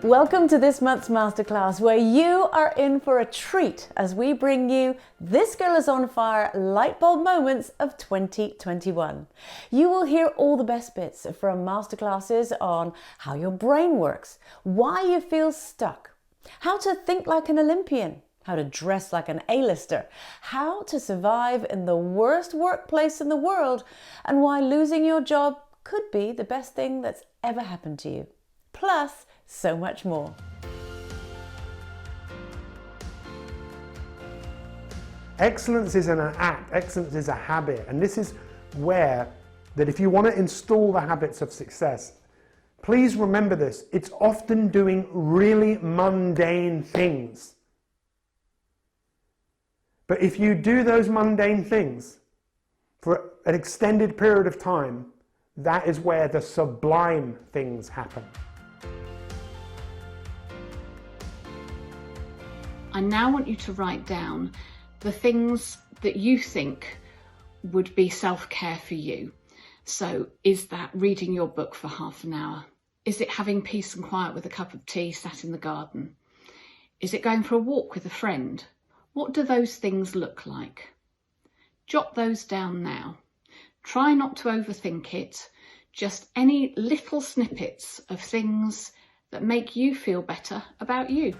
Welcome to this month's masterclass, where you are in for a treat as we bring you This Girl is on Fire Lightbulb Moments of 2021. You will hear all the best bits from masterclasses on how your brain works, why you feel stuck, how to think like an Olympian, how to dress like an A-lister, how to survive in the worst workplace in the world, and why losing your job could be the best thing that's ever happened to you. Plus, so much more. Excellence is an act, excellence is a habit, and this is where that if you want to install the habits of success, please remember this, it's often doing really mundane things. But if you do those mundane things for an extended period of time, that is where the sublime things happen. I now want you to write down the things that you think would be self-care for you. So is that reading your book for half an hour? Is it having peace and quiet with a cup of tea sat in the garden? Is it going for a walk with a friend? What do those things look like? Jot those down now. Try not to overthink it. Just any little snippets of things that make you feel better about you.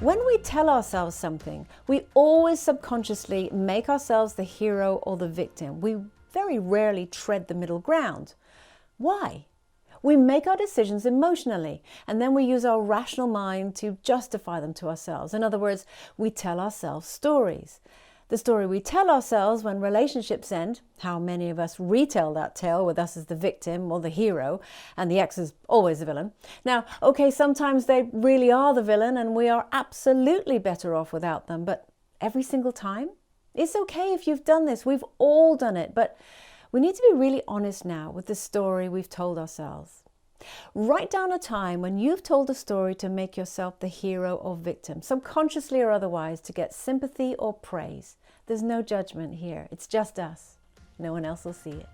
When we tell ourselves something, we always subconsciously make ourselves the hero or the victim. We very rarely tread the middle ground. Why? We make our decisions emotionally, and then we use our rational mind to justify them to ourselves. In other words, we tell ourselves stories. The story we tell ourselves when relationships end, how many of us retell that tale with us as the victim or the hero, and the ex is always the villain. Now, okay, sometimes they really are the villain and we are absolutely better off without them, but every single time? It's okay if you've done this, we've all done it, but we need to be really honest now with the story we've told ourselves. Write down a time when you've told a story to make yourself the hero or victim, subconsciously or otherwise, to get sympathy or praise. There's no judgment here. It's just us. No one else will see it.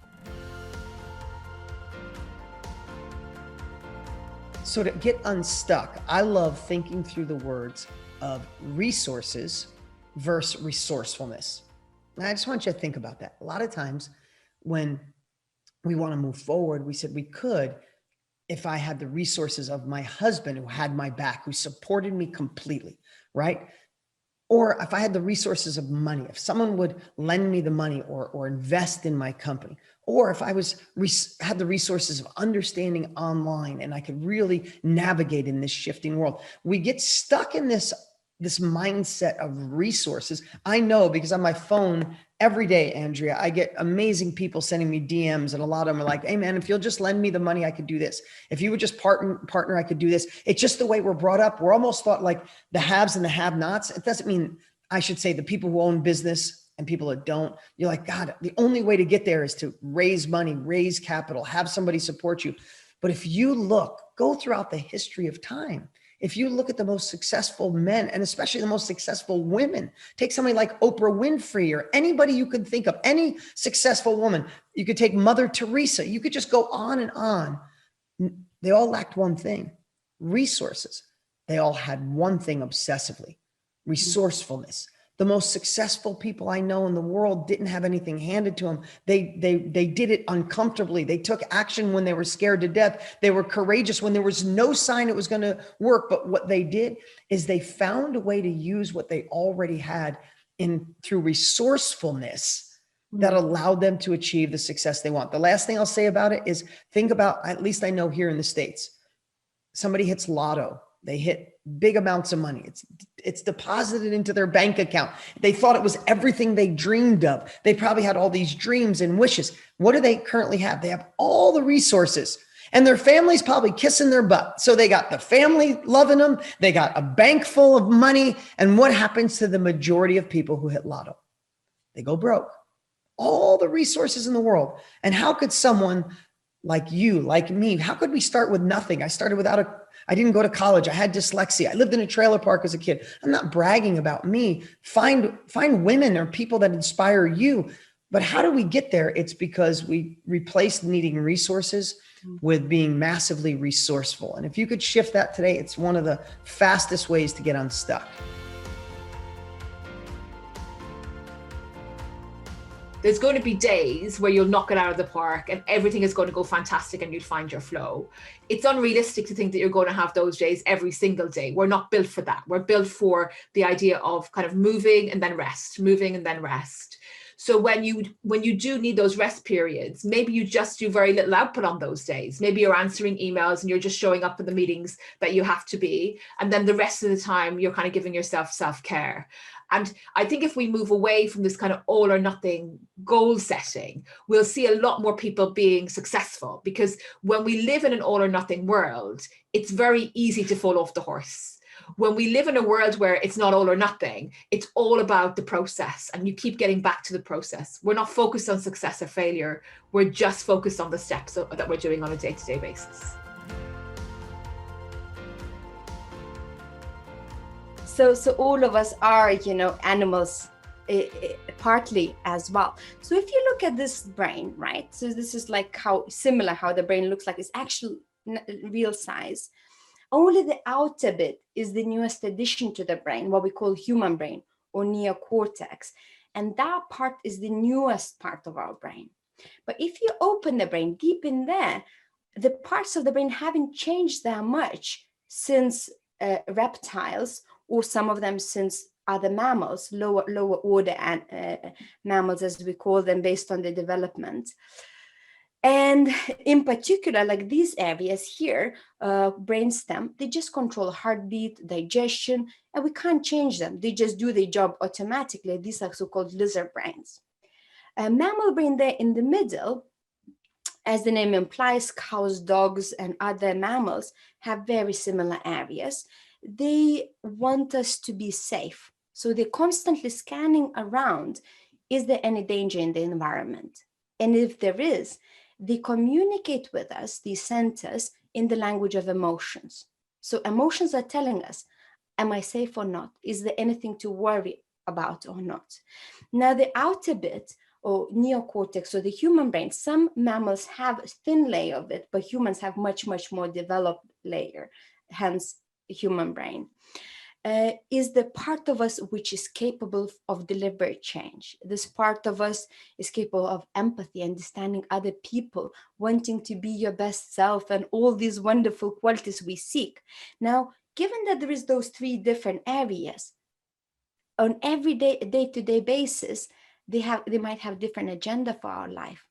So to get unstuck, I love thinking through the words of resources versus resourcefulness. And I just want you to think about that. A lot of times when we want to move forward, we said we could if I had the resources of my husband who had my back, who supported me completely, right? Or if I had the resources of money, if someone would lend me the money or invest in my company, or if I had the resources of understanding online and I could really navigate in this shifting world. We get stuck in this mindset of resources. I know because on my phone every day, Andrea, I get amazing people sending me DMs, and a lot of them are like, hey man, if you'll just lend me the money, I could do this. If you would just partner, I could do this. It's just the way we're brought up. We're almost thought like the haves and the have-nots. It doesn't mean, I should say, the people who own business and people that don't. You're like, God, the only way to get there is to raise money, raise capital, have somebody support you. But if you go throughout the history of time, if you look at the most successful men, and especially the most successful women, take somebody like Oprah Winfrey or anybody you could think of, any successful woman. You could take Mother Teresa. You could just go on and on. They all lacked one thing: resources. They all had one thing obsessively: resourcefulness. The most successful people I know in the world didn't have anything handed to them. They did it uncomfortably. They took action when they were scared to death. They were courageous when there was no sign it was going to work. But what they did is they found a way to use what they already had through resourcefulness that allowed them to achieve the success they want. The last thing I'll say about it is think about, at least I know here in the States, somebody hits lotto. They hit big amounts of money. It's deposited into their bank account. They thought it was everything they dreamed of. They probably had all these dreams and wishes. What do they currently have? They have all the resources, and their family's probably kissing their butt. So they got the family loving them. They got a bank full of money. And what happens to the majority of people who hit lotto? They go broke. All the resources in the world. And how could someone like you, like me, how could we start with nothing? I started I didn't go to college. I had dyslexia. I lived in a trailer park as a kid. I'm not bragging about me. Find women or people that inspire you. But how do we get there? It's because we replaced needing resources with being massively resourceful. And if you could shift that today, it's one of the fastest ways to get unstuck. There's going to be days where you'll knock it out of the park and everything is going to go fantastic and you'll find your flow. It's unrealistic to think that you're going to have those days every single day. We're not built for that. We're built for the idea of kind of moving and then rest, moving and then rest. So when you do need those rest periods, maybe you just do very little output on those days. Maybe you're answering emails and you're just showing up in the meetings that you have to be. And then the rest of the time, you're kind of giving yourself self-care. And I think if we move away from this kind of all or nothing goal setting, we'll see a lot more people being successful, because when we live in an all or nothing world, it's very easy to fall off the horse. When we live in a world where it's not all or nothing, it's all about the process, and you keep getting back to the process. We're not focused on success or failure. We're just focused on the steps that we're doing on a day-to-day basis. So all of us are, animals partly as well. So if you look at this brain, right? So this is like how the brain looks like. It's actual real size. Only the outer bit is the newest addition to the brain, what we call human brain or neocortex. And that part is the newest part of our brain. But if you open the brain deep in there, the parts of the brain haven't changed that much since reptiles, or some of them since other mammals, lower order mammals, as we call them, based on the development. And in particular, like these areas here, brainstem, they just control heartbeat, digestion, and we can't change them. They just do their job automatically. These are so-called lizard brains. A mammal brain there in the middle, as the name implies, cows, dogs, and other mammals have very similar areas. They want us to be safe. So they're constantly scanning around, is there any danger in the environment? And if there is, they communicate with us, these centers, in the language of emotions. So emotions are telling us, am I safe or not? Is there anything to worry about or not? Now the outer bit, or neocortex, or the human brain, some mammals have a thin layer of it, but humans have much, much more developed layer, hence human brain. Is the part of us which is capable of deliberate change. This part of us is capable of empathy, understanding other people, wanting to be your best self, and all these wonderful qualities we seek. Now, given that there is those three different areas, on every day-to-day basis, they might have different agenda for our life,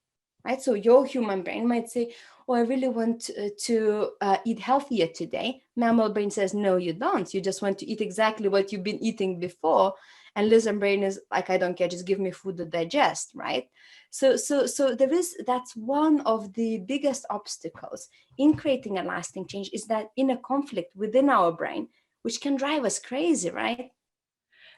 right? So your human brain might say, oh, I really want to eat healthier today. Mammal brain says, no, you don't. You just want to eat exactly what you've been eating before. And lizard brain is like, I don't care, just give me food to digest, right? So that's one of the biggest obstacles in creating a lasting change, is that inner conflict within our brain, which can drive us crazy, right?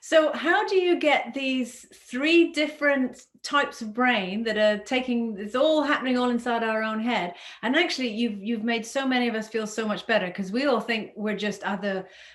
So how do you get these three different types of brain that are it's all happening all inside our own head? And actually you've made so many of us feel so much better, because we all think we're just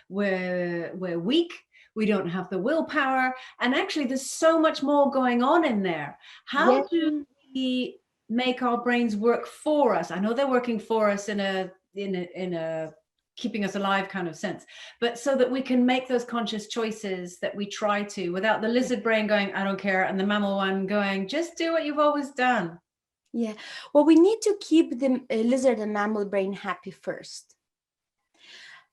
we're weak, we don't have the willpower, and actually there's so much more going on in there. How do we make our brains work for us? I know they're working for us in a keeping us alive kind of sense, but so that we can make those conscious choices that we try to, without the lizard brain going, I don't care, and the mammal one going, just do what you've always done. Yeah, well, we need to keep the lizard and mammal brain happy first.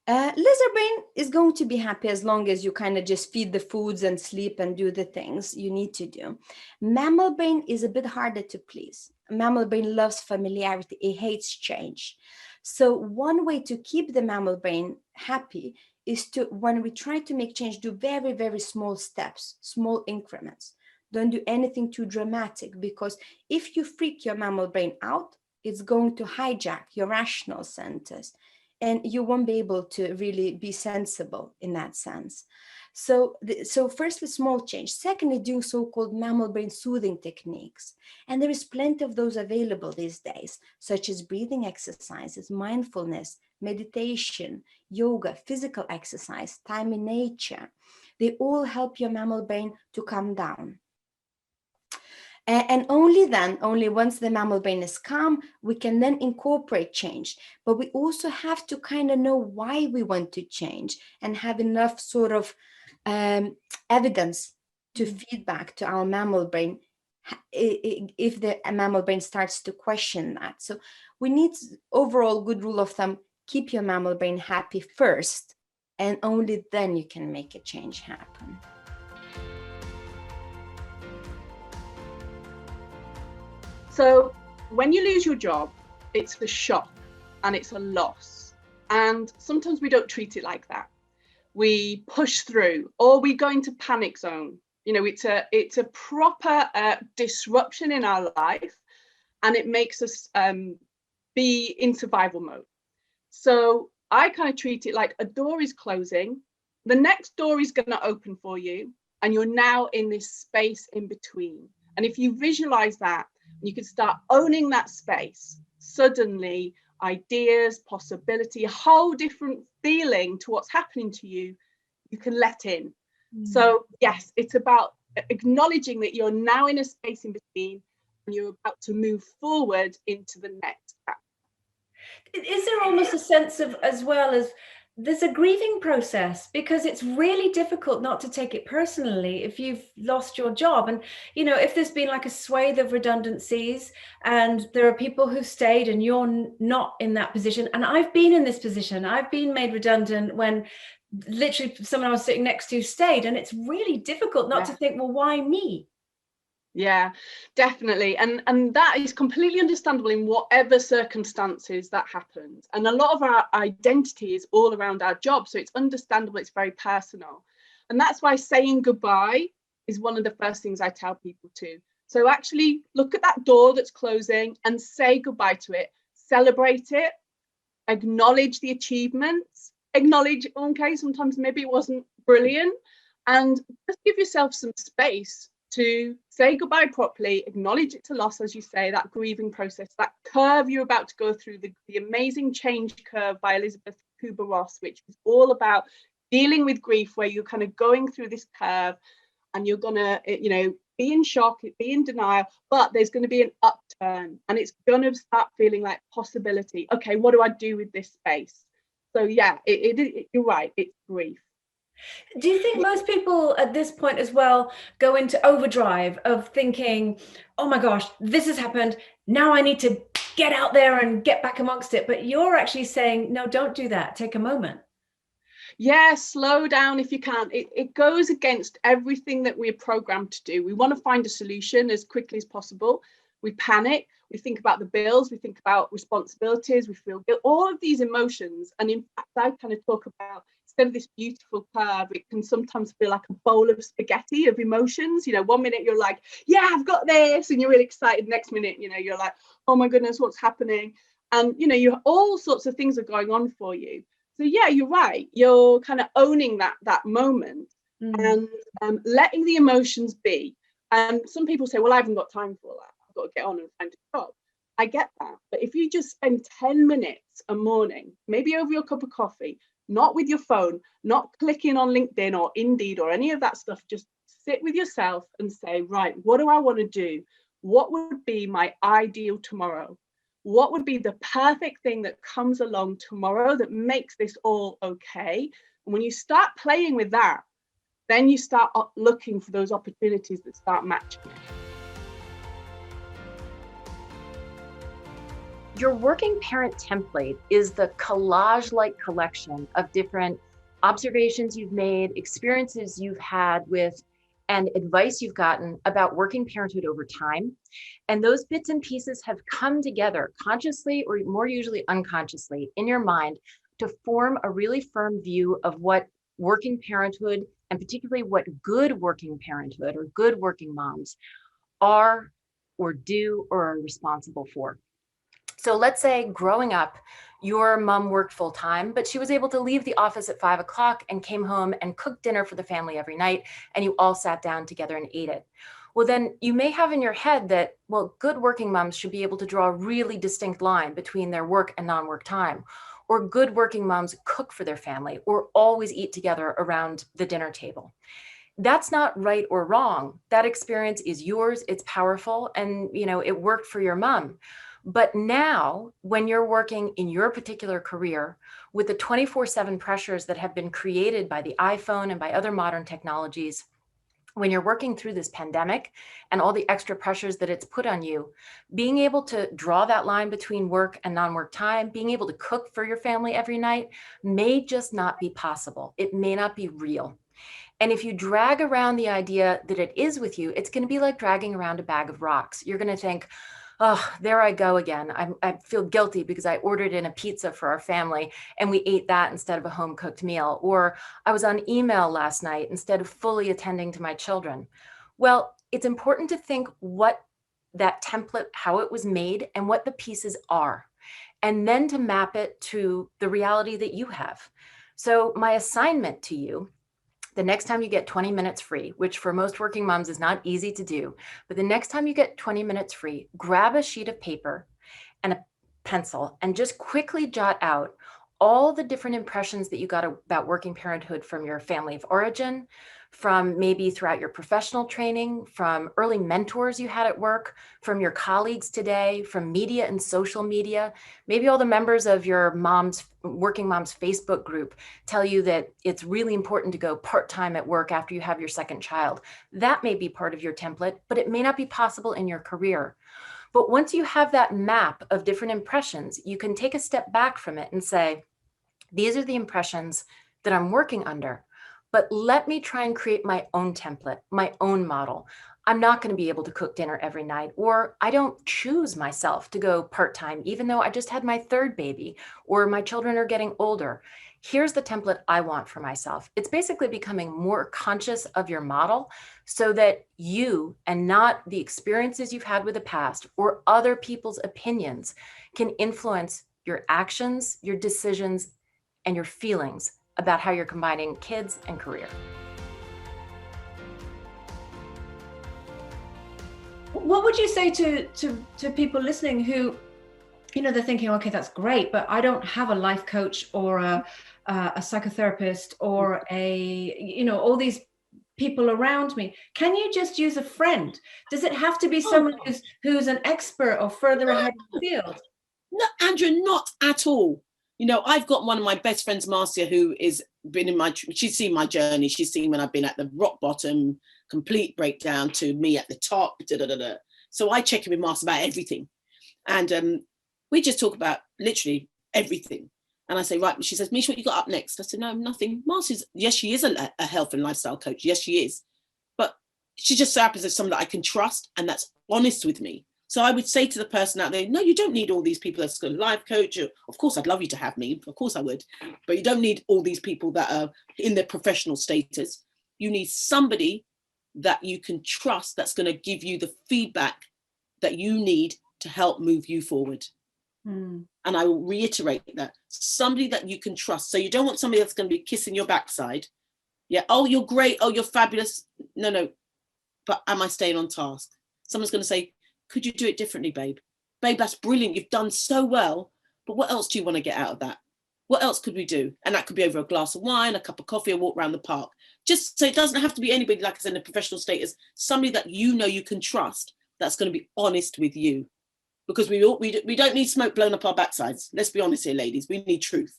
Lizard brain is going to be happy as long as you kind of just feed the foods and sleep and do the things you need to do. Mammal brain is a bit harder to please. Mammal brain loves familiarity, it hates change. So one way to keep the mammal brain happy is to, when we try to make change, do very, very small steps, small increments. Don't do anything too dramatic, because if you freak your mammal brain out, it's going to hijack your rational centers, and you won't be able to really be sensible in that sense. So firstly, small change. Secondly, doing so-called mammal brain soothing techniques. And there is plenty of those available these days, such as breathing exercises, mindfulness, meditation, yoga, physical exercise, time in nature. They all help your mammal brain to calm down. And only then, only once the mammal brain is calm, we can then incorporate change. But we also have to kind of know why we want to change and have enough sort of evidence to feedback to our mammal brain if the mammal brain starts to question that. So we need, overall good rule of thumb, keep your mammal brain happy first, and only then you can make a change happen. So when you lose your job, it's a shock and it's a loss. And sometimes we don't treat it like that. We push through, or we go into panic zone. You know, it's a proper disruption in our life, and it makes us be in survival mode. So I kind of treat it like a door is closing, the next door is going to open for you, and you're now in this space in between. And if you visualize that, you can start owning that space. Suddenly, ideas, possibility, a whole different feeling to what's happening to you, you can let in. So yes, it's about acknowledging that you're now in a space in between and you're about to move forward into the next chapter. Is there almost a sense of, as well as, there's a grieving process, because it's really difficult not to take it personally if you've lost your job. And, you know, if there's been like a swathe of redundancies and there are people who've stayed and you're not in that position. And I've been in this position. I've been made redundant when literally someone I was sitting next to stayed. And it's really difficult not to think, well, why me? Yeah, definitely. And that is completely understandable in whatever circumstances that happens. And a lot of our identity is all around our job. So it's understandable, it's very personal. And that's why saying goodbye is one of the first things I tell people to. So actually look at that door that's closing and say goodbye to it, celebrate it, acknowledge the achievements, acknowledge, okay, sometimes maybe it wasn't brilliant, and just give yourself some space to say goodbye properly, acknowledge it's a loss, as you say, that grieving process, that curve you're about to go through, the amazing change curve by Elizabeth Kubler-Ross, which is all about dealing with grief, where you're kind of going through this curve and you're gonna, you know, be in shock, be in denial, but there's going to be an upturn and it's going to start feeling like possibility. Okay, what do I do with this space? So yeah, you're right, it's grief. Do you think most people at this point as well go into overdrive of thinking, oh my gosh, this has happened, now I need to get out there and get back amongst it? But you're actually saying, no, don't do that. Take a moment. Yeah, slow down if you can. It goes against everything that we're programmed to do. We want to find a solution as quickly as possible. We panic, we think about the bills, we think about responsibilities, we feel guilt, all of these emotions. And in fact, I kind of talk about, instead of this beautiful curve, it can sometimes feel like a bowl of spaghetti of emotions. You know, one minute you're like, yeah, I've got this, and you're really excited. Next minute, you know, you're like, oh my goodness, what's happening? And, you know, all sorts of things are going on for you. So yeah, you're right. You're kind of owning that moment and letting the emotions be. And some people say, well, I haven't got time for all that. I've got to get on and find a job. I get that. But if you just spend 10 minutes a morning, maybe over your cup of coffee, not with your phone, not clicking on LinkedIn or Indeed or any of that stuff, just sit with yourself and say, right, what do I want to do? What would be my ideal tomorrow? What would be the perfect thing that comes along tomorrow that makes this all okay? And when you start playing with that, then you start looking for those opportunities that start matching it. Your working parent template is the collage-like collection of different observations you've made, experiences you've had with, and advice you've gotten about working parenthood over time. And those bits and pieces have come together consciously or more usually unconsciously in your mind to form a really firm view of what working parenthood, and particularly what good working parenthood or good working moms are or do or are responsible for. So let's say growing up, your mom worked full time, but she was able to leave the office at 5 o'clock and came home and cooked dinner for the family every night, and you all sat down together and ate it. Well, then you may have in your head that, well, good working moms should be able to draw a really distinct line between their work and non-work time, or good working moms cook for their family or always eat together around the dinner table. That's not right or wrong. That experience is yours. It's powerful. And, it worked for your mom. But now when you're working in your particular career with the 24/7 pressures that have been created by the iPhone and by other modern technologies, when you're working through this pandemic and all the extra pressures that it's put on you, being able to draw that line between work and non-work time, being able to cook for your family every night may just not be possible. It may not be real. And if you drag around the idea that it is with you, it's going to be like dragging around a bag of rocks. You're going to think, oh, there I go again. I feel guilty because I ordered in a pizza for our family and we ate that instead of a home cooked meal. Or I was on email last night instead of fully attending to my children. Well, it's important to think what that template, how it was made and what the pieces are, and then to map it to the reality that you have. So my assignment to you, the next time you get 20 minutes free, which for most working moms is not easy to do, but the next time you get 20 minutes free, grab a sheet of paper and a pencil and just quickly jot out all the different impressions that you got about working parenthood from your family of origin, from maybe throughout your professional training, from early mentors you had at work, from your colleagues today, from media and social media. Maybe all the members of your working mom's Facebook group tell you that it's really important to go part-time at work after you have your second child. That may be part of your template, but it may not be possible in your career. But once you have that map of different impressions, you can take a step back from it and say, these are the impressions that I'm working under. But let me try and create my own template, my own model. I'm not going to be able to cook dinner every night, or I don't choose myself to go part-time, even though I just had my third baby, or my children are getting older. Here's the template I want for myself. It's basically becoming more conscious of your model so that you, and not the experiences you've had with the past or other people's opinions, can influence your actions, your decisions, and your feelings about how you're combining kids and career. What would you say to people listening who, they're thinking, okay, that's great, but I don't have a life coach or a psychotherapist or all these people around me. Can you just use a friend? Does it have to be someone who's an expert or further ahead in the field? No, Andrea, not at all. I've got one of my best friends, Marcia, who is been she's seen my journey. She's seen when I've been at the rock bottom, complete breakdown, to me at the top. So I check in with Marcia about everything. And we just talk about literally everything. And I say, right, she says, Misha, what you got up next? I said, no, nothing. Marcia's, yes, she is a health and lifestyle coach. Yes, she is. But she just so happens as someone that I can trust and that's honest with me. So I would say to the person out there, no, you don't need all these people that's got a life coach. Of course, I'd love you to have me. Of course I would. But you don't need all these people that are in their professional status. You need somebody that you can trust that's going to give you the feedback that you need to help move you forward. And I will reiterate that. Somebody that you can trust. So you don't want somebody that's going to be kissing your backside. Yeah. Oh, you're great. Oh, you're fabulous. No. But am I staying on task? Someone's going to say, could you do it differently, babe? Babe, that's brilliant. You've done so well. But what else do you want to get out of that? What else could we do? And that could be over a glass of wine, a cup of coffee, a walk around the park. Just so it doesn't have to be anybody, like I said, in a professional status, somebody that you can trust, that's going to be honest with you. Because we don't need smoke blown up our backsides. Let's be honest here, ladies. We need truth.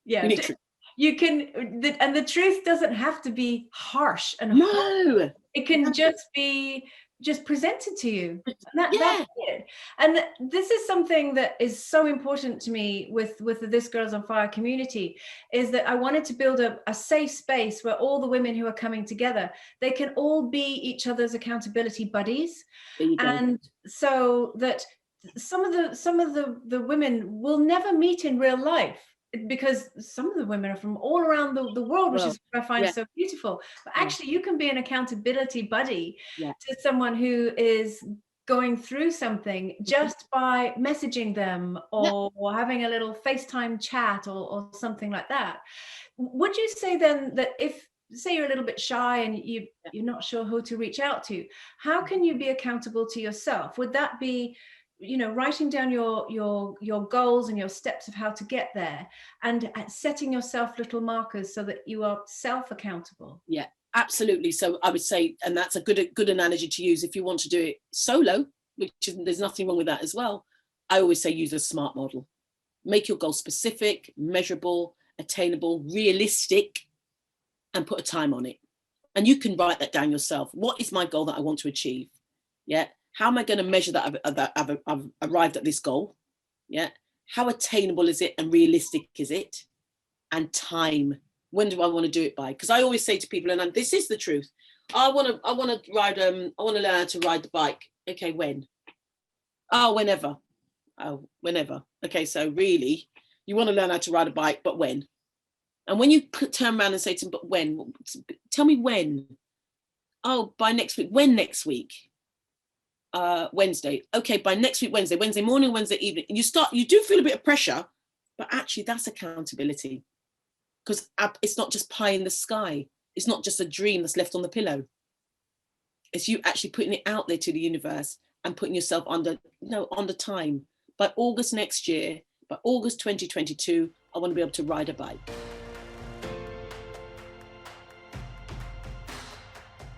Yeah. We need truth. You can, and the truth doesn't have to be harsh and no. It can just be presented to you. And that's it. And this is something that is so important to me with the This Girls on Fire community, is that I wanted to build a safe space where all the women who are coming together, they can all be each other's accountability buddies. And so that some of the women will never meet in real life, because some of the women are from all around the world, which is what I find so beautiful. But actually, you can be an accountability buddy to someone who is going through something just by messaging them or having a little FaceTime chat or something like that. Would you say then that if, say, you're a little bit shy and you're not sure who to reach out to, how can you be accountable to yourself? Would that be writing down your goals and your steps of how to get there, and setting yourself little markers so that you are self-accountable? Yeah, Absolutely. So I would say, and that's a good analogy to use if you want to do it solo, which is, there's nothing wrong with that as well. I always say use a SMART model. Make your goal specific, measurable, attainable, realistic, and put a time on it. And you can write that down yourself. What is my goal that I want to achieve? Yeah. How am I going to measure that I've arrived at this goal? Yeah. How attainable is it and realistic is it? And time. When do I want to do it by? Because I always say to people, and this is the truth, I want to learn how to ride the bike. Okay, when? Oh, whenever. Oh, whenever. Okay, so really, you want to learn how to ride a bike, but when? And when you turn around and say to them, but when? Tell me when. Oh, by next week. When next week? Wednesday. Okay, by next week, Wednesday. Wednesday morning, Wednesday evening. And you do feel a bit of pressure, but actually that's accountability. Because it's not just pie in the sky. It's not just a dream that's left on the pillow. It's you actually putting it out there to the universe and putting yourself under time. By August next year, by August 2022, I want to be able to ride a bike.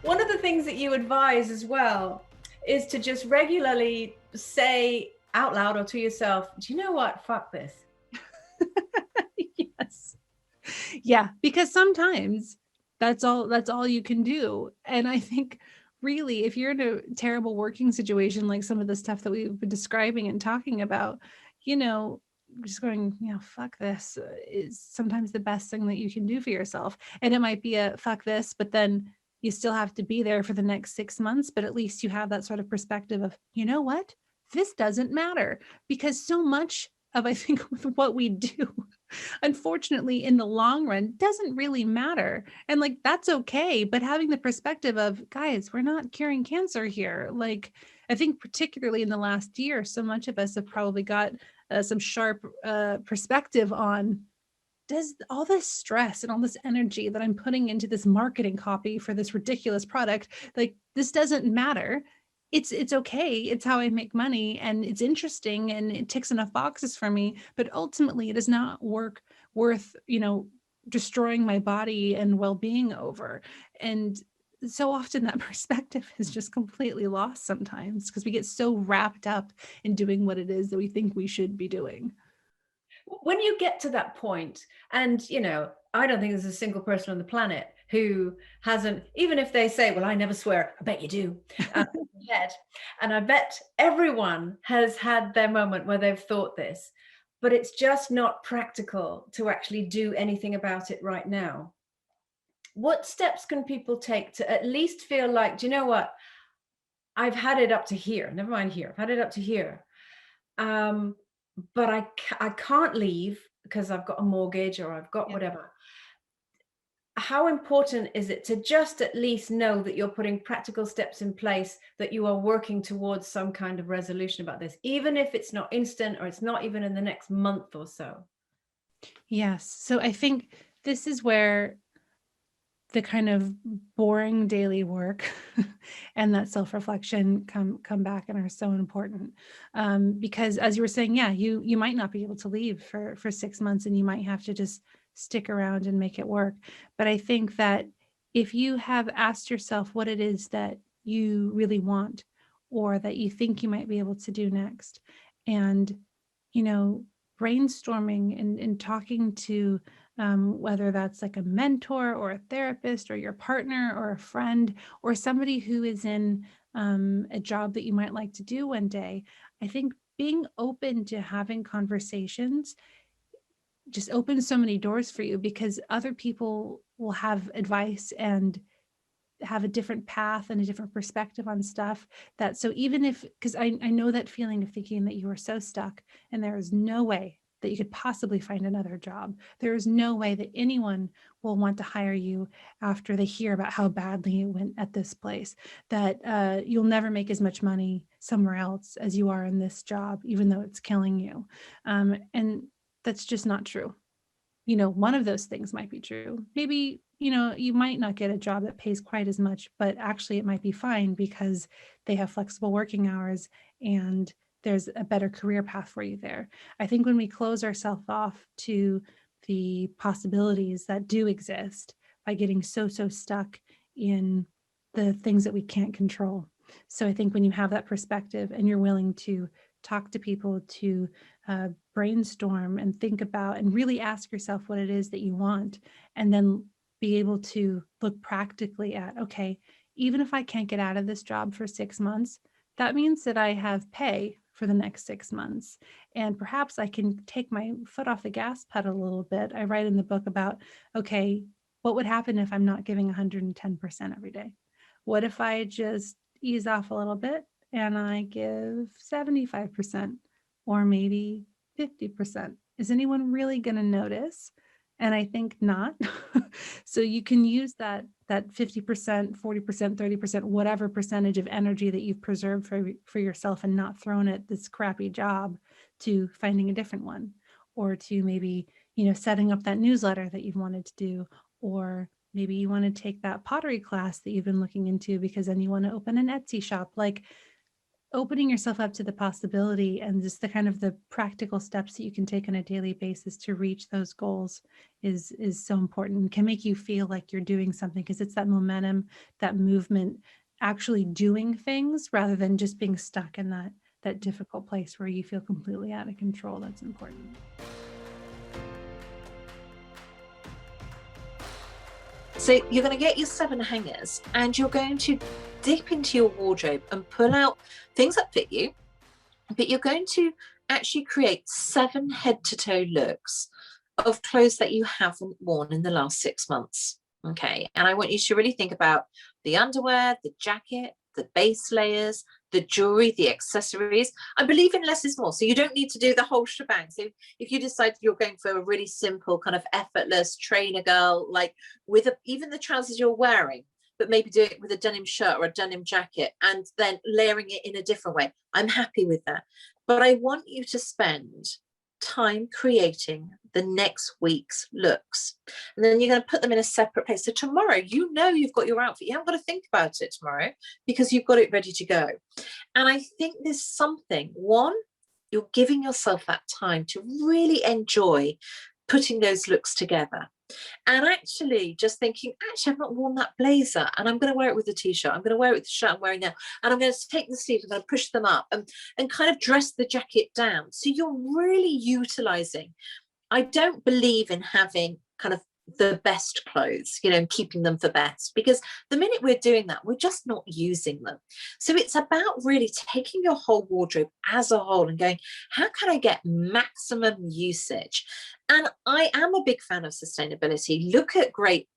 One of the things that you advise as well is to just regularly say out loud or to yourself, do you know what? Fuck this. Yes. Yeah, because sometimes that's all you can do. And I think really, if you're in a terrible working situation, like some of the stuff that we've been describing and talking about, just going, fuck this is sometimes the best thing that you can do for yourself. And it might be a fuck this, but then you still have to be there for the next 6 months, but at least you have that sort of perspective of, you know what, this doesn't matter. Because so much of, I think, with what we do, unfortunately, in the long run, doesn't really matter. And like, that's okay. But having the perspective of, guys, we're not curing cancer here. Like, I think particularly in the last year, so much of us have probably got some sharp perspective on, does all this stress and all this energy that I'm putting into this marketing copy for this ridiculous product, like, this doesn't matter. It's okay. It's how I make money, and it's interesting, and it ticks enough boxes for me, but ultimately it is not worth, destroying my body and well-being over. And so often that perspective is just completely lost sometimes because we get so wrapped up in doing what it is that we think we should be doing. When you get to that point, and I don't think there's a single person on the planet who hasn't, even if they say, well, I never swear, I bet you do. And I bet everyone has had their moment where they've thought this, but it's just not practical to actually do anything about it right now. What steps can people take to at least feel like, do you know what? I've had it up to here. Never mind here. I've had it up to here. But I can't leave because I've got a mortgage or I've got whatever. How important is it to just at least know that you're putting practical steps in place, that you are working towards some kind of resolution about this, even if it's not instant or it's not even in the next month or so? Yes. So I think this is where the kind of boring daily work and that self-reflection come back and are so important. Because as you were saying, you might not be able to leave for 6 months, and you might have to just stick around and make it work. But I think that if you have asked yourself what it is that you really want, or that you think you might be able to do next, and, brainstorming and talking to whether that's like a mentor or a therapist or your partner or a friend or somebody who is in a job that you might like to do one day, I think being open to having conversations just opens so many doors for you, because other people will have advice and have a different path and a different perspective on stuff. That, so even if, because I know that feeling of thinking that you are so stuck and there is no way that you could possibly find another job. There is no way that anyone will want to hire you after they hear about how badly it went at this place, that you'll never make as much money somewhere else as you are in this job, even though it's killing you. And that's just not true. One of those things might be true. Maybe, you might not get a job that pays quite as much, but actually it might be fine because they have flexible working hours and there's a better career path for you there. I think when we close ourselves off to the possibilities that do exist by getting so stuck in the things that we can't control. So I think when you have that perspective and you're willing to talk to people, to brainstorm and think about and really ask yourself what it is that you want, and then be able to look practically at, okay, even if I can't get out of this job for 6 months, that means that I have pay for the next 6 months. And perhaps I can take my foot off the gas pedal a little bit. I write in the book about, okay, what would happen if I'm not giving 110% every day? What if I just ease off a little bit and I give 75% or maybe 50%? Is anyone really going to notice? And I think not. So you can use that 50%, 40%, 30%, whatever percentage of energy that you've preserved for yourself and not thrown at this crappy job to finding a different one, or to maybe, setting up that newsletter that you've wanted to do, or maybe you want to take that pottery class that you've been looking into because then you want to open an Etsy shop. Like, opening yourself up to the possibility and just the kind of the practical steps that you can take on a daily basis to reach those goals is so important, and can make you feel like you're doing something, because it's that momentum, that movement, actually doing things rather than just being stuck in that difficult place where you feel completely out of control. That's important. So you're going to get your 7 hangers and you're going to dip into your wardrobe and pull out things that fit you, but you're going to actually create 7 head-to-toe looks of clothes that you haven't worn in the last 6 months. Okay, and I want you to really think about the underwear, the jacket, the base layers, the jewelry, the accessories. I believe in less is more, so you don't need to do the whole shebang. So if you decide you're going for a really simple kind of effortless trainer girl, like with even the trousers you're wearing, but maybe do it with a denim shirt or a denim jacket and then layering it in a different way, I'm happy with that. But I want you to spend time creating the next week's looks, and then you're going to put them in a separate place. So tomorrow, you've got your outfit, you haven't got to think about it tomorrow because you've got it ready to go. And I think there's something, one, you're giving yourself that time to really enjoy putting those looks together. And actually just thinking, I've not worn that blazer and I'm going to wear it with the t-shirt, I'm going to wear it with the shirt I'm wearing now, and I'm going to take the sleeves, I'm going to push them up and kind of dress the jacket down. So you're really utilizing. I don't believe in having kind of the best clothes, and keeping them for best, because the minute we're doing that, we're just not using them. So it's about really taking your whole wardrobe as a whole and going, how can I get maximum usage? And I am a big fan of sustainability. Look at great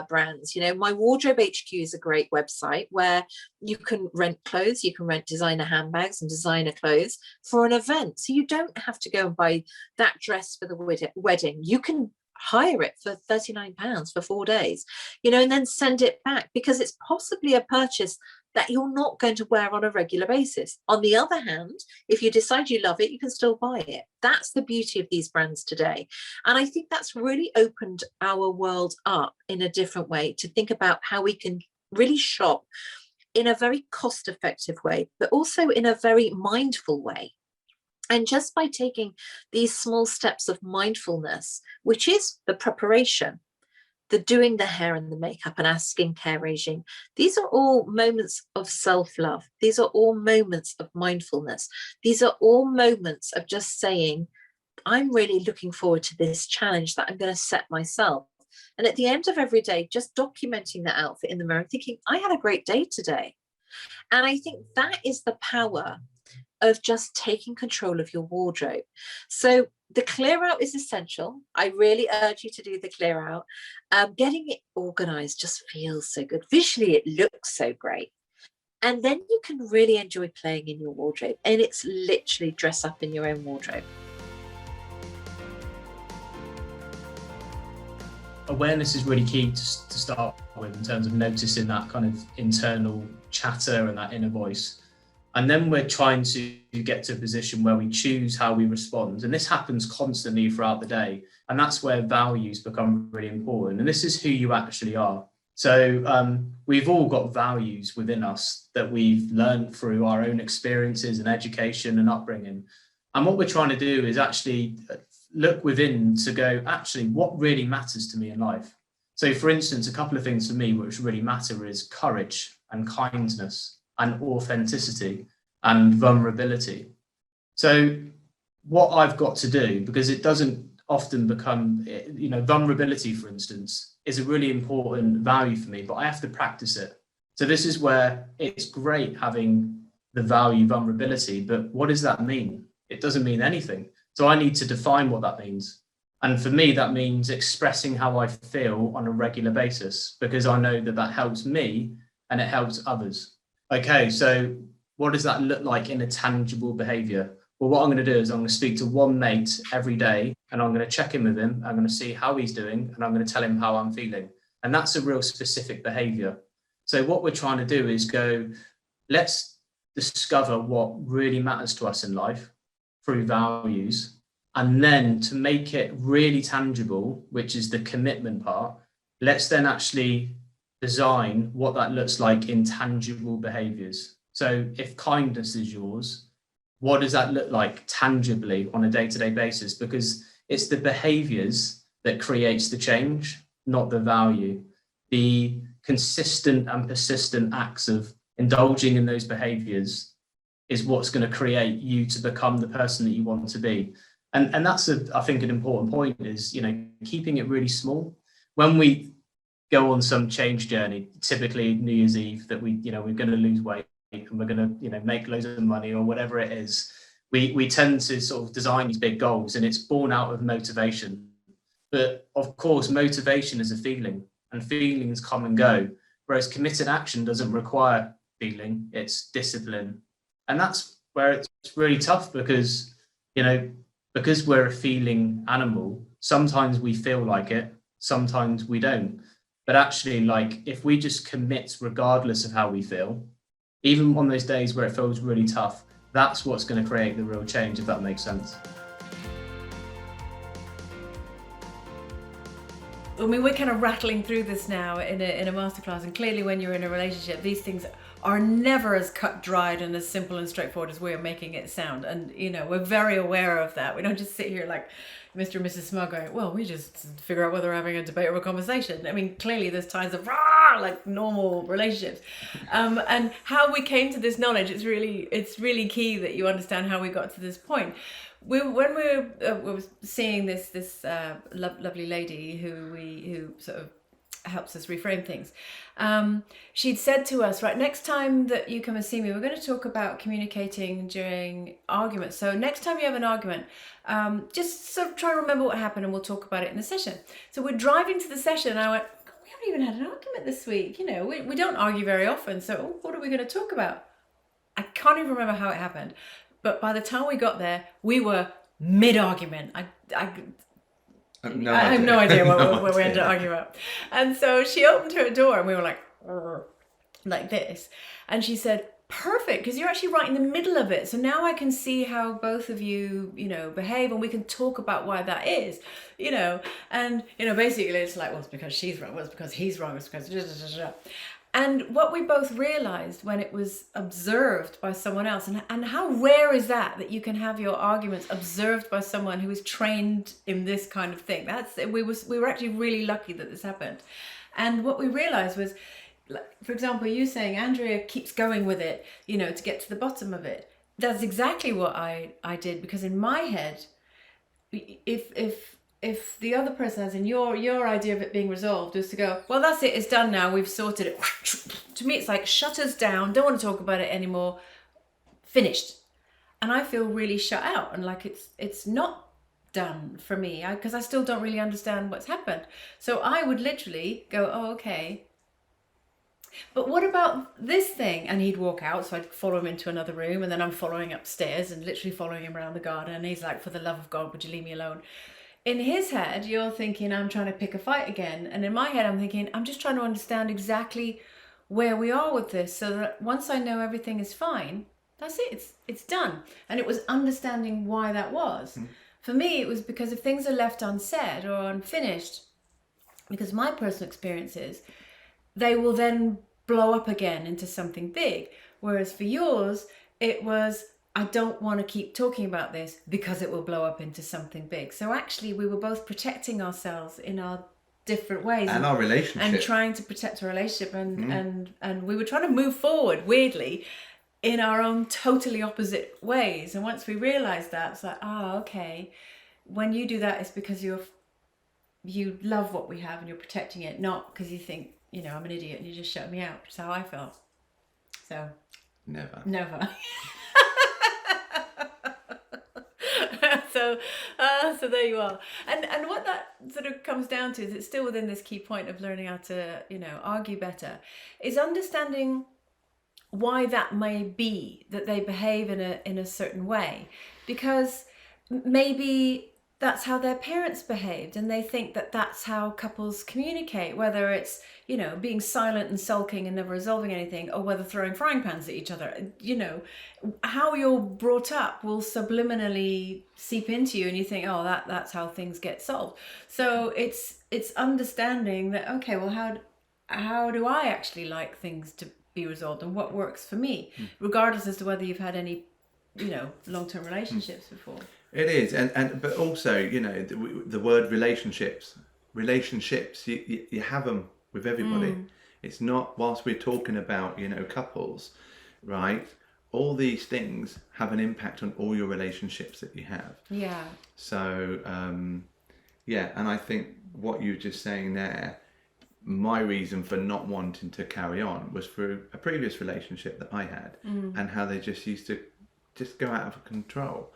brands. My Wardrobe HQ is a great website where you can rent clothes, you can rent designer handbags and designer clothes for an event. So you don't have to go and buy that dress for the wedding. You can hire it for £39 for 4 days, and then send it back, because it's possibly a purchase that you're not going to wear on a regular basis. On the other hand, if you decide you love it, you can still buy it. That's the beauty of these brands today. And I think that's really opened our world up in a different way to think about how we can really shop in a very cost-effective way, but also in a very mindful way. And just by taking these small steps of mindfulness, which is the preparation, the doing the hair and the makeup and our skincare regime, these are all moments of self-love. These are all moments of mindfulness. These are all moments of just saying, I'm really looking forward to this challenge that I'm going to set myself. And at the end of every day, just documenting that outfit in the mirror, thinking, I had a great day today. And I think that is the power of just taking control of your wardrobe. So the clear out is essential. I really urge you to do the clear out. Getting it organized just feels so good. Visually, it looks so great. And then you can really enjoy playing in your wardrobe. And it's literally dress up in your own wardrobe. Awareness is really key to start with, in terms of noticing that kind of internal chatter and that inner voice. And then we're trying to get to a position where we choose how we respond. And this happens constantly throughout the day. And that's where values become really important. And this is who you actually are. So we've all got values within us that we've learned through our own experiences and education and upbringing. And what we're trying to do is actually look within to go, actually, what really matters to me in life? So for instance, a couple of things for me which really matter is courage and kindness and authenticity and vulnerability. So what I've got to do, because it doesn't often become, you know, vulnerability, for instance, is a really important value for me, but I have to practice it. So this is where it's great having the value vulnerability, but what does that mean? It doesn't mean anything. So I need to define what that means. And for me, that means expressing how I feel on a regular basis, because I know that that helps me and it helps others. Okay, so what does that look like in a tangible behavior? Well, what I'm going to do is I'm going to speak to one mate every day and I'm going to check in with him. I'm going to see how he's doing and I'm going to tell him how I'm feeling. And that's a real specific behavior. So what we're trying to do is go, let's discover what really matters to us in life through values. And then to make it really tangible, which is the commitment part, let's then actually design what that looks like in tangible behaviors. So if kindness is yours, what does that look like tangibly on a day-to-day basis? Because it's the behaviors that creates the change, not the value. The consistent and persistent acts of indulging in those behaviors is what's going to create you to become the person that you want to be. And that's, I think, an important point is, you know, keeping it really small. When we go on some change journey, typically New Year's Eve, that we're going to lose weight and we're going to, you know, make loads of money or whatever it is, we tend to sort of design these big goals and it's born out of motivation. But of course, motivation is a feeling and feelings come and go, whereas committed action doesn't require feeling, it's discipline. And that's where it's really tough because, you know, because we're a feeling animal, sometimes we feel like it, sometimes we don't. But actually, like, if we just commit regardless of how we feel, even on those days where it feels really tough, that's what's going to create the real change, if that makes sense. I mean, we're kind of rattling through this now in a masterclass, and clearly when you're in a relationship, these things are never as cut dried and as simple and straightforward as we're making it sound. And, you know, we're very aware of that. We don't just sit here like Mr. and Mrs. Smug going, well, we just figure out whether we're having a debate or a conversation. I mean, clearly there's times of like normal relationships. And how we came to this knowledge, it's really key that you understand how we got to this point. When we were seeing this lovely lady who sort of helps us reframe things, she'd said to us, right, next time that you come and see me, we're going to talk about communicating during arguments. So next time you have an argument, just sort of try to remember what happened and we'll talk about it in the session. So we're driving to the session and I went, we haven't even had an argument this week. You know, we don't argue very often. So what are we going to talk about? I can't even remember how it happened. But by the time we got there, we were mid-argument. I have no idea what we ended up arguing about. And so she opened her door and we were like this. And she said, perfect, because you're actually right in the middle of it. So now I can see how both of you, you know, behave and we can talk about why that is, you know. And, you know, basically it's like, well, it's because she's wrong. Well, it's because he's wrong. It's because... And what we both realized when it was observed by someone else, and how rare is that you can have your arguments observed by someone who is trained in this kind of thing. We were actually really lucky that this happened. And what we realized was, like, for example, you saying Andrea keeps going with it, you know, to get to the bottom of it. That's exactly what I did, because in my head, if the other person, as in your idea of it being resolved, is to go, well, that's it, it's done now, we've sorted it. To me, it's like shutters down, don't want to talk about it anymore, finished. And I feel really shut out and like it's not done for me because I still don't really understand what's happened. So I would literally go, oh, okay. But what about this thing? And he'd walk out, so I'd follow him into another room, and then I'm following upstairs and literally following him around the garden. And he's like, for the love of God, would you leave me alone? In his head, you're thinking, I'm trying to pick a fight again. And in my head, I'm thinking, I'm just trying to understand exactly where we are with this so that once I know everything is fine, that's it, it's done. And it was understanding why that was. For me, it was because if things are left unsaid or unfinished, because my personal experience is, they will then blow up again into something big. Whereas for yours, it was, I don't want to keep talking about this because it will blow up into something big. So actually we were both protecting ourselves in our different ways, and our relationship, and trying to protect our relationship, and we were trying to move forward weirdly in our own totally opposite ways. And once we realized that, it's like, okay, when you do that, it's because you love what we have and you're protecting it, not because you think, I'm an idiot and you just shut me out. That's how I felt. So never. So there you are. And what that sort of comes down to is, it's still within this key point of learning how to, argue better, is understanding why that may be that they behave in a certain way. Because maybe that's how their parents behaved, and they think that that's how couples communicate, whether it's, being silent and sulking and never resolving anything, or whether throwing frying pans at each other. How you're brought up will subliminally seep into you, and you think, that's how things get solved. So it's understanding that, okay, well, how do I actually like things to be resolved, and what works for me, regardless as to whether you've had any, long-term relationships before. It is, but also, the word relationships, you have them with everybody. It's not, whilst we're talking about, couples, right? All these things have an impact on all your relationships that you have. Yeah. So, and I think what you were just saying there, my reason for not wanting to carry on was for a previous relationship that I had, and how they just used to just go out of control.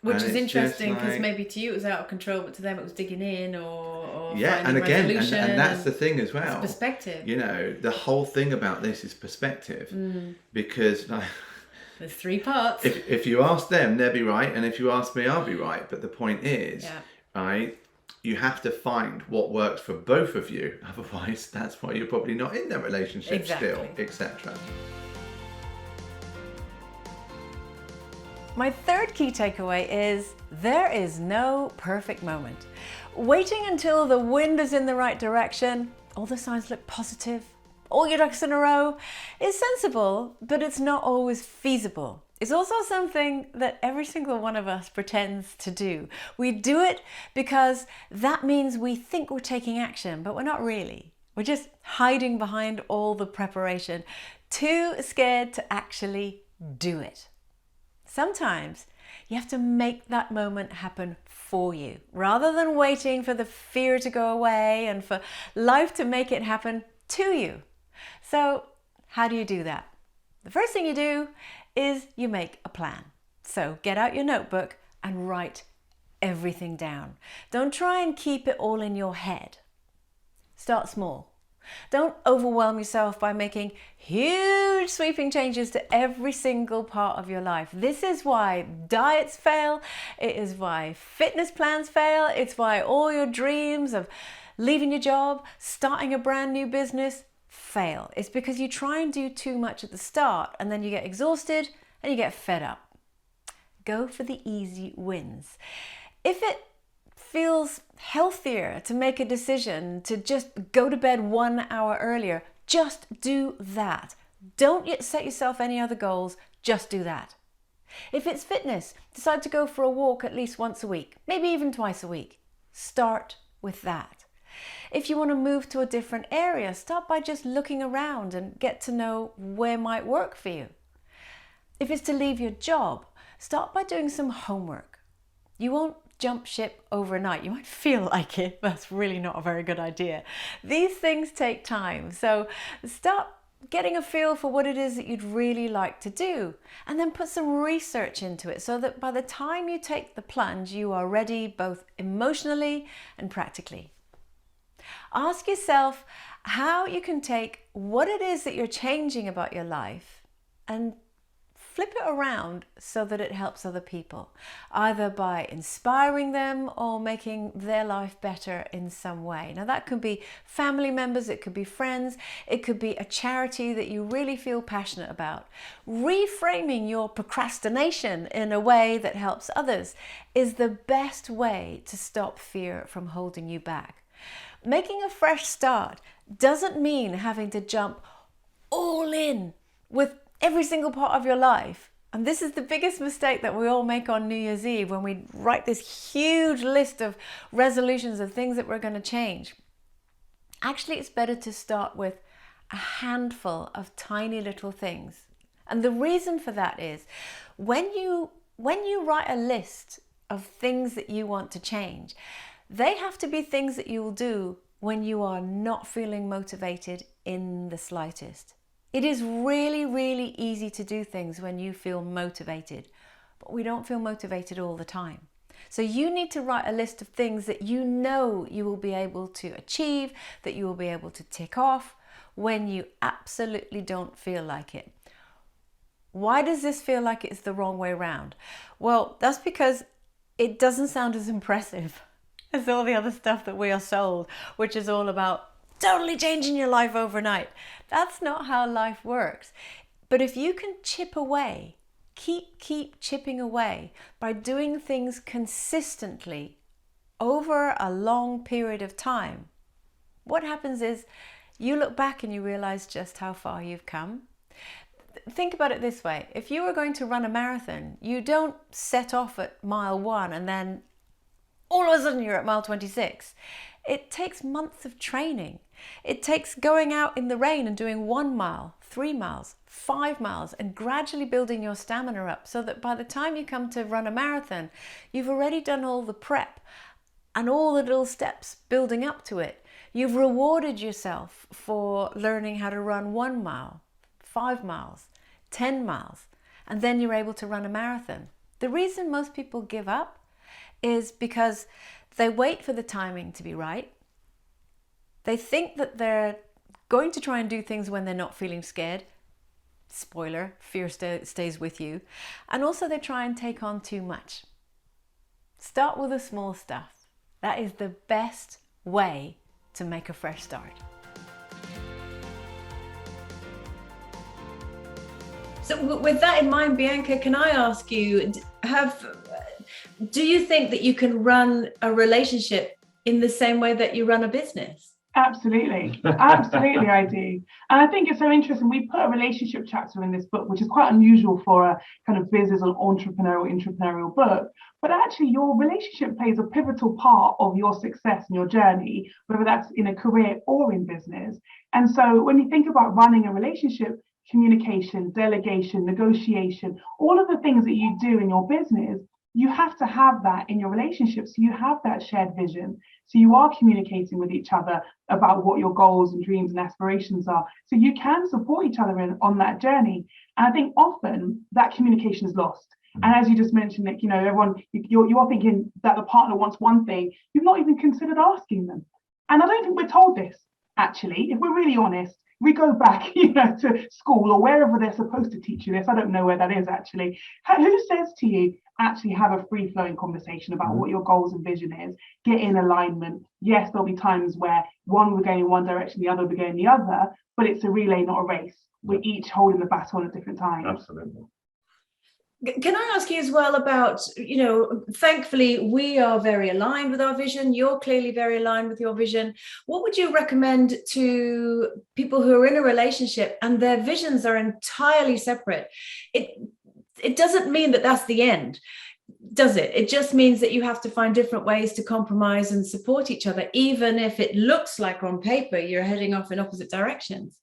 Which is interesting, because maybe to you it was out of control, but to them it was digging in or and again, and that's the thing as well. It's perspective. The whole thing about this is perspective, because there's three parts. If you ask them, they'll be right, and if you ask me, I'll be right. But the point is, right, you have to find what works for both of you. Otherwise, that's why you're probably not in that relationship still, etc. My third key takeaway is, there is no perfect moment. Waiting until the wind is in the right direction, all the signs look positive, all your ducks in a row, is sensible, but it's not always feasible. It's also something that every single one of us pretends to do. We do it because that means we think we're taking action, but we're not really. We're just hiding behind all the preparation, too scared to actually do it. Sometimes you have to make that moment happen for you, rather than waiting for the fear to go away and for life to make it happen to you. So how do you do that? The first thing you do is you make a plan. So get out your notebook and write everything down. Don't try and keep it all in your head. Start small. Don't overwhelm yourself by making huge sweeping changes to every single part of your life. This is why diets fail. It is why fitness plans fail. It's why all your dreams of leaving your job, starting a brand new business fail. It's because you try and do too much at the start, and then you get exhausted and you get fed up. Go for the easy wins. If it feels healthier to make a decision to just go to bed 1 hour earlier, just do that. Don't set yourself any other goals, just do that. If it's fitness, decide to go for a walk at least once a week, maybe even twice a week. Start with that. If you want to move to a different area, start by just looking around and get to know where might work for you. If it's to leave your job, start by doing some homework. You won't jump ship overnight. You might feel like it, but that's really not a very good idea. These things take time. So start getting a feel for what it is that you'd really like to do, and then put some research into it so that by the time you take the plunge, you are ready both emotionally and practically. Ask yourself how you can take what it is that you're changing about your life and flip it around so that it helps other people, either by inspiring them or making their life better in some way. Now that could be family members, it could be friends, it could be a charity that you really feel passionate about. Reframing your procrastination in a way that helps others is the best way to stop fear from holding you back. Making a fresh start doesn't mean having to jump all in with every single part of your life. And this is the biggest mistake that we all make on New Year's Eve, when we write this huge list of resolutions of things that we're going to change. Actually, it's better to start with a handful of tiny little things. And the reason for that is when you write a list of things that you want to change, they have to be things that you will do when you are not feeling motivated in the slightest. It is really, really easy to do things when you feel motivated, but we don't feel motivated all the time. So you need to write a list of things that you know you will be able to achieve, that you will be able to tick off when you absolutely don't feel like it. Why does this feel like it's the wrong way around? Well, that's because it doesn't sound as impressive as all the other stuff that we are sold, which is all about totally changing your life overnight. That's not how life works. But if you can chip away, keep chipping away by doing things consistently over a long period of time, what happens is you look back and you realize just how far you've come. Think about it this way. If you were going to run a marathon, you don't set off at mile 1 and then all of a sudden you're at mile 26. It takes months of training. It takes going out in the rain and doing 1 mile, 3 miles, 5 miles, and gradually building your stamina up so that by the time you come to run a marathon, you've already done all the prep and all the little steps building up to it. You've rewarded yourself for learning how to run 1 mile, 5 miles, 10 miles, and then you're able to run a marathon. The reason most people give up is because they wait for the timing to be right. They think that they're going to try and do things when they're not feeling scared. Spoiler, fear stays with you. And also they try and take on too much. Start with the small stuff. That is the best way to make a fresh start. So with that in mind, Bianca, can I ask you, do you think that you can run a relationship in the same way that you run a business? Absolutely. Absolutely, I do. And I think it's so interesting. We put a relationship chapter in this book, which is quite unusual for a kind of business or entrepreneurial book. But actually, your relationship plays a pivotal part of your success and your journey, whether that's in a career or in business. And so when you think about running a relationship, communication, delegation, negotiation, all of the things that you do in your business, you have to have that in your relationship. So you have that shared vision. So you are communicating with each other about what your goals and dreams and aspirations are. So you can support each other on that journey. And I think often that communication is lost. And as you just mentioned, Nick, everyone, you're thinking that the partner wants one thing. You've not even considered asking them. And I don't think we're told this, actually, if we're really honest. We go back, to school or wherever they're supposed to teach you this. I don't know where that is actually. Who says to you, actually have a free-flowing conversation about what your goals and vision is? Get in alignment. Yes, there'll be times where one will be going in one direction, the other will be going the other, but it's a relay, not a race. We're each holding the baton at different times. Absolutely. Can I ask you as well about, thankfully we are very aligned with our vision. You're clearly very aligned with your vision. What would you recommend to people who are in a relationship and their visions are entirely separate? It doesn't mean that that's the end, does it? It just means that you have to find different ways to compromise and support each other, even if it looks like on paper you're heading off in opposite directions.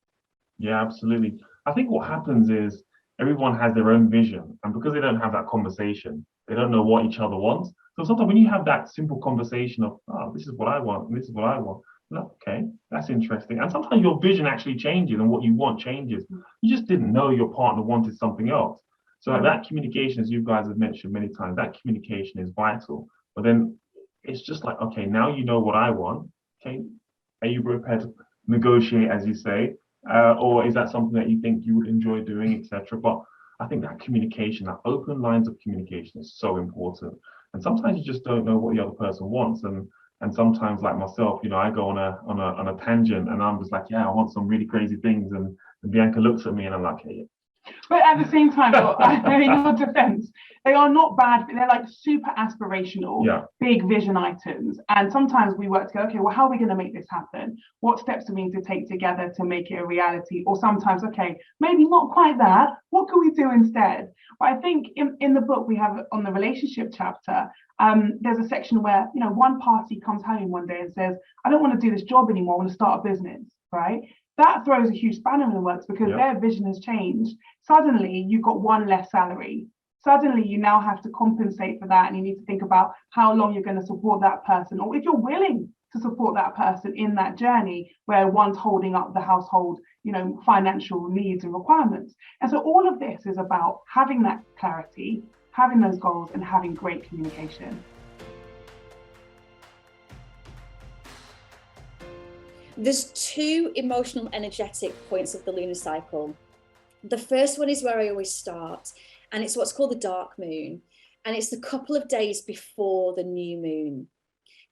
Yeah, absolutely. I think what happens is everyone has their own vision, and because they don't have that conversation, they don't know what each other wants. So sometimes when you have that simple conversation of, oh, this is what I want, and this is what I want, okay, that's interesting. And sometimes your vision actually changes and what you want changes. You just didn't know your partner wanted something else. So that communication, as you guys have mentioned many times, that communication is vital. But then it's just like, okay, now you know what I want. Okay, are you prepared to negotiate, as you say? Or is that something that you think you would enjoy doing, etc.? But I think that communication, that open lines of communication is so important. And sometimes you just don't know what the other person wants. And sometimes, like myself, I go on a tangent and I'm just like, yeah, I want some really crazy things. And Bianca looks at me and I'm like, hey. But at the same time, in your defense, they are not bad, but they're like super aspirational, big vision items. And sometimes we work together, okay, well, how are we going to make this happen? What steps do we need to take together to make it a reality? Or sometimes, okay, maybe not quite that. What can we do instead? But I think in the book we have on the relationship chapter, there's a section where, you know, one party comes home one day and says, I don't want to do this job anymore, I want to start a business, right? That throws a huge spanner in the works because their vision has changed. Suddenly you've got one less salary. Suddenly you now have to compensate for that, and you need to think about how long you're going to support that person, or if you're willing to support that person in that journey where one's holding up the household, you know, financial needs and requirements. And so all of this is about having that clarity, having those goals, and having great communication. There's two emotional energetic points of the lunar cycle. The first one is where I always start, and it's what's called the dark moon. And it's the couple of days before the new moon.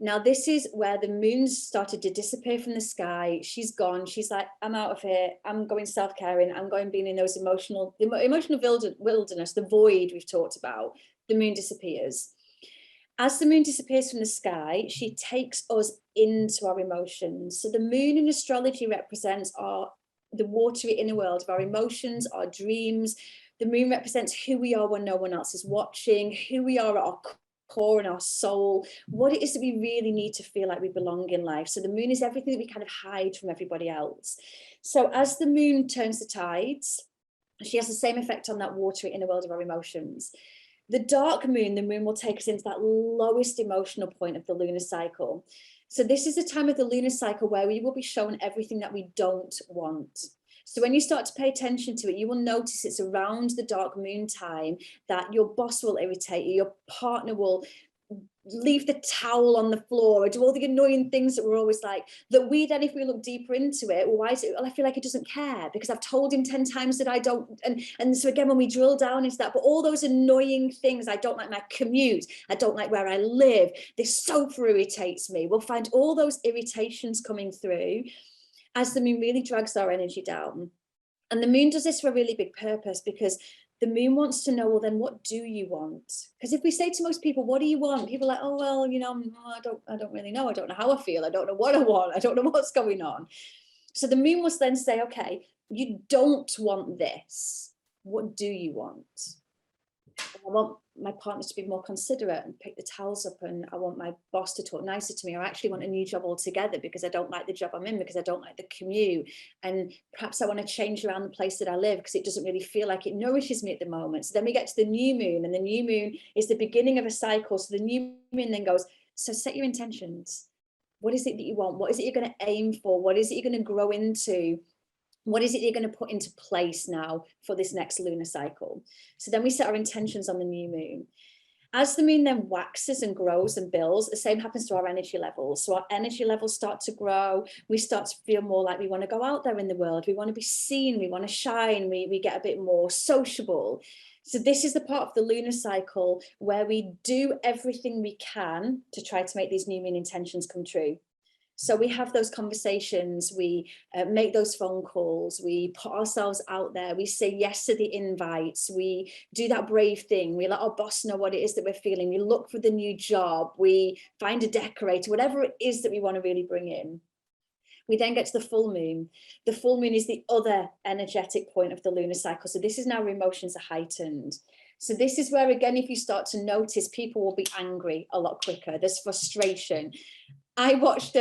Now, this is where the moon's started to disappear from the sky. She's gone. She's like, I'm out of here. I'm going self-caring. I'm going being in those emotional wilderness, the void we've talked about. The moon disappears. As the moon disappears from the sky, she takes us into our emotions. So the moon in astrology represents the watery inner world of our emotions, our dreams. The moon represents who we are when no one else is watching, who we are at our core and our soul, what it is that we really need to feel like we belong in life. So the moon is everything that we kind of hide from everybody else. So as the moon turns the tides, she has the same effect on that watery inner world of our emotions. The dark moon, the moon will take us into that lowest emotional point of the lunar cycle. So this is the time of the lunar cycle where we will be shown everything that we don't want. So when you start to pay attention to it, you will notice it's around the dark moon time that your boss will irritate you, your partner will leave the towel on the floor or do all the annoying things that we're always like, that we then, if we look deeper into it, well, why is it, well, I feel like he doesn't care because I've told him 10 times that I don't. And so again, when we drill down into that, but all those annoying things, I don't like my commute, I don't like where I live, this sofa irritates me. We'll find all those irritations coming through as the moon really drags our energy down. And the moon does this for a really big purpose, because the moon wants to know, well, then what do you want? Because if we say to most people, what do you want? People are like, oh, well, you know, I don't really know. I don't know how I feel. I don't know what I want. I don't know what's going on. So the moon must then say, okay, you don't want this. What do you want? I want my partner to be more considerate and pick the towels up, and I want my boss to talk nicer to me, or I actually want a new job altogether because I don't like the job I'm in, because I don't like the commute, and perhaps I want to change around the place that I live because it doesn't really feel like it nourishes me at the moment. So then we get to the new moon, and the new moon is the beginning of a cycle. So the new moon then goes, so set your intentions. What is it that you want? What is it you're going to aim for? What is it you're going to grow into? What is it you're going to put into place now for this next lunar cycle? So then we set our intentions on the new moon. As the moon then waxes and grows and builds, the same happens to our energy levels. So our energy levels start to grow. We start to feel more like we want to go out there in the world. We want to be seen. We want to shine. We get a bit more sociable. So this is the part of the lunar cycle where we do everything we can to try to make these new moon intentions come true. So we have those conversations, we make those phone calls, we put ourselves out there, we say yes to the invites, we do that brave thing, we let our boss know what it is that we're feeling, we look for the new job, we find a decorator, whatever it is that we want to really bring in. We then get to the full moon. The full moon is the other energetic point of the lunar cycle. So this is now where emotions are heightened. So this is where, again, if you start to notice, people will be angry a lot quicker. There's frustration. I watched,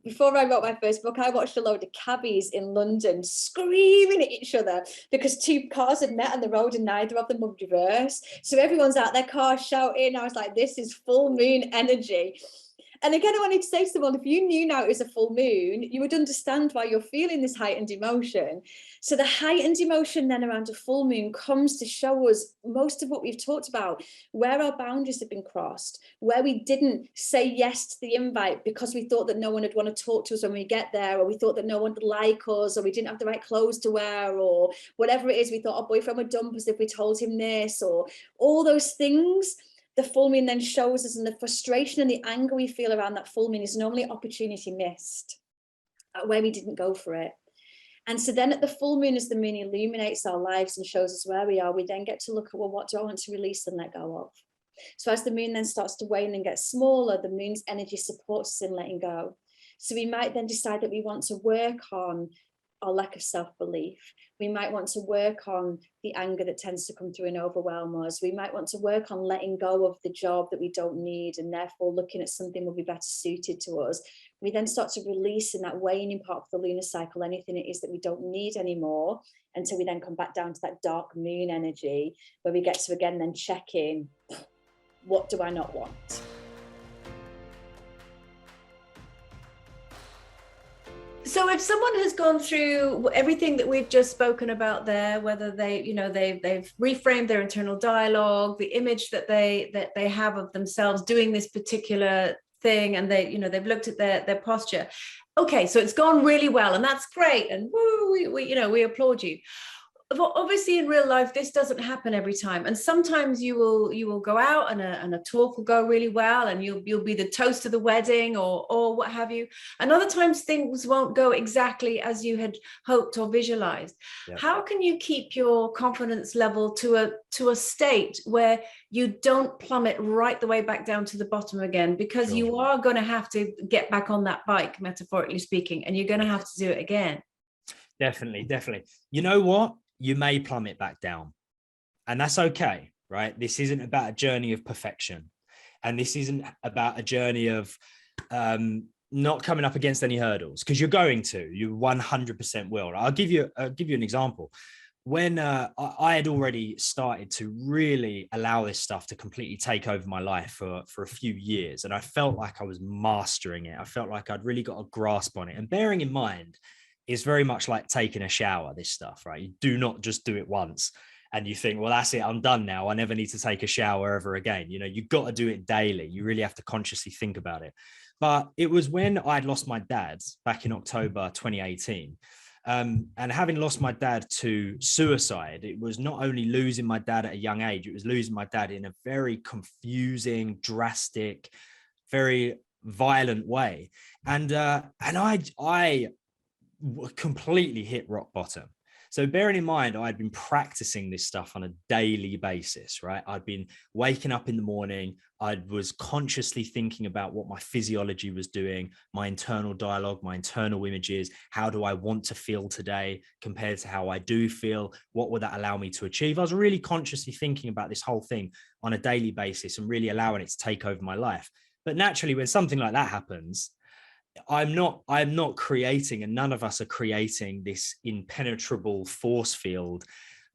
before I wrote my first book, I watched a load of cabbies in London screaming at each other because two cars had met on the road and neither of them would reverse. So everyone's out their car shouting. I was like, this is full moon energy. And again, I wanted to say to them, well, if you knew now it was a full moon, you would understand why you're feeling this heightened emotion. So the heightened emotion then around a full moon comes to show us most of what we've talked about, where our boundaries have been crossed, where we didn't say yes to the invite because we thought that no one would want to talk to us when we get there, or we thought that no one would like us, or we didn't have the right clothes to wear, or whatever it is, we thought our boyfriend would dump us if we told him this, or all those things. The full moon then shows us, and the frustration and the anger we feel around that full moon is normally opportunity missed, where we didn't go for it. And so then at the full moon, as the moon illuminates our lives and shows us where we are, we then get to look at, well, what do I want to release and let go of? So as the moon then starts to wane and get smaller, the moon's energy supports us in letting go. So we might then decide that we want to work on our lack of self-belief. We might want to work on the anger that tends to come through and overwhelm us. We might want to work on letting go of the job that we don't need, and therefore looking at something will be better suited to us. We then start to release in that waning part of the lunar cycle anything it is that we don't need anymore, until we then come back down to that dark moon energy, where we get to again then check in, what do I not want? So if someone has gone through everything that we've just spoken about there, whether they've reframed their internal dialogue, the image that they have of themselves doing this particular thing, and they've looked at their posture. Okay, so it's gone really well, and that's great, and woo, we applaud you. But obviously in real life, this doesn't happen every time. And sometimes you will go out and a talk will go really well, and you'll be the toast of the wedding or what have you. And other times things won't go exactly as you had hoped or visualized. Yep. How can you keep your confidence level to a state where you don't plummet right the way back down to the bottom again? Because sure, you are going to have to get back on that bike, metaphorically speaking, and you're going to have to do it again. Definitely. You know what? You may plummet back down, and that's okay, right? This isn't about a journey of perfection, and this isn't about a journey of not coming up against any hurdles, because you 100% will. I'll give you an example. When I had already started to really allow this stuff to completely take over my life for a few years, and I felt like I was mastering it. I felt like I'd really got a grasp on it. And bearing in mind, it's very much like taking a shower, this stuff, right? You do not just do it once and you think, well, that's it, I'm done now. I never need to take a shower ever again. You've got to do it daily. You really have to consciously think about it. But it was when I'd lost my dad back in October 2018. And having lost my dad to suicide, it was not only losing my dad at a young age, it was losing my dad in a very confusing, drastic, very violent way. And I completely hit rock bottom. So bearing in mind, I'd been practicing this stuff on a daily basis, right? I'd been waking up in the morning. I was consciously thinking about what my physiology was doing, my internal dialogue, my internal images. How do I want to feel today compared to how I do feel? What would that allow me to achieve? I was really consciously thinking about this whole thing on a daily basis and really allowing it to take over my life. But naturally, when something like that happens, I'm not creating, and none of us are creating, this impenetrable force field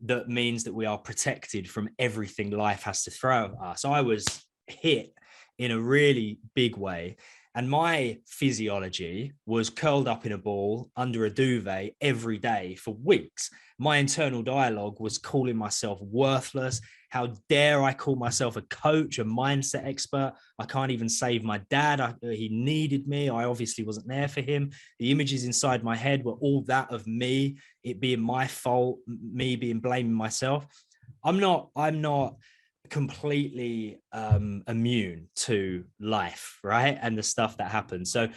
that means that we are protected from everything life has to throw at us. I was hit in a really big way, and my physiology was curled up in a ball under a duvet every day for weeks. My internal dialogue was calling myself worthless. How dare I call myself a coach, a mindset expert? I can't even save my dad. He needed me. I obviously wasn't there for him. The images inside my head were all that of me, it being my fault, me being blaming myself. I'm not completely immune to life, right? And the stuff that happens. So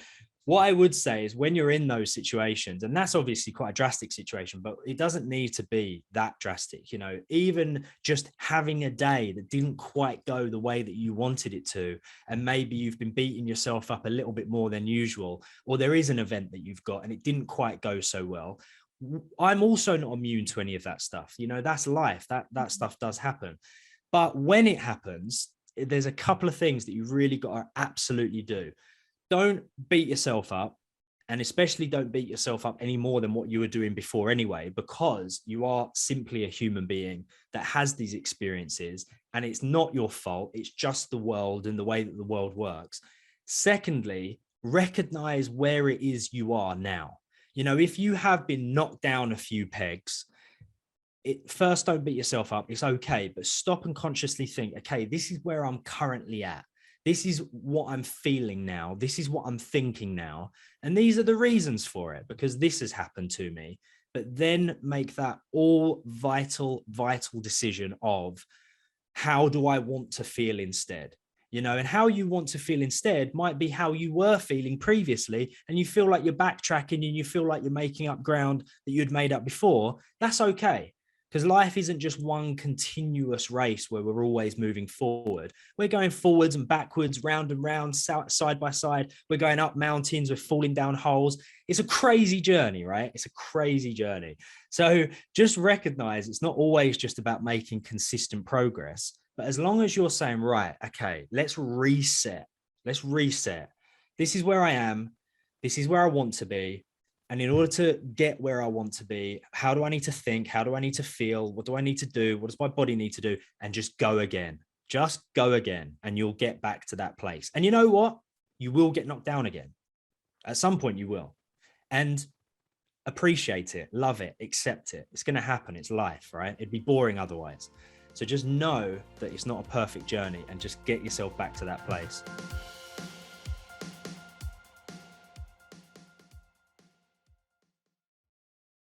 what I would say is, when you're in those situations, and that's obviously quite a drastic situation, but it doesn't need to be that drastic, even just having a day that didn't quite go the way that you wanted it to, and maybe you've been beating yourself up a little bit more than usual, or there is an event that you've got and it didn't quite go so well. I'm also not immune to any of that stuff. That's life. That stuff does happen. But when it happens, there's a couple of things that you've really got to absolutely do. Don't beat yourself up, and especially don't beat yourself up any more than what you were doing before anyway, because you are simply a human being that has these experiences, and it's not your fault. It's just the world and the way that the world works. Secondly, recognize where it is you are now. If you have been knocked down a few pegs, first, don't beat yourself up. It's okay, but stop and consciously think, okay, this is where I'm currently at. This is what I'm feeling now. This is what I'm thinking now. And these are the reasons for it, because this has happened to me. But then make that all vital decision of, how do I want to feel instead? you know, and how you want to feel instead might be how you were feeling previously, and you feel like you're backtracking and you feel like you're making up ground that you'd made up before. That's okay, because life isn't just one continuous race where we're always moving forward. We're going forwards and backwards, round and round, side by side. We're going up mountains, we're falling down holes. It's a crazy journey, right? It's a crazy journey. So just recognize it's not always just about making consistent progress. But as long as you're saying, right, okay, let's reset. Let's reset. This is where I am. This is where I want to be. And in order to get where I want to be, how do I need to think? How do I need to feel? What do I need to do? What does my body need to do? And just go again. Just go again. And you'll get back to that place. And you know what? You will get knocked down again. At some point you will. And appreciate it, love it, accept it. It's going to happen. It's life, right? It'd be boring otherwise. So just know that it's not a perfect journey and just get yourself back to that place.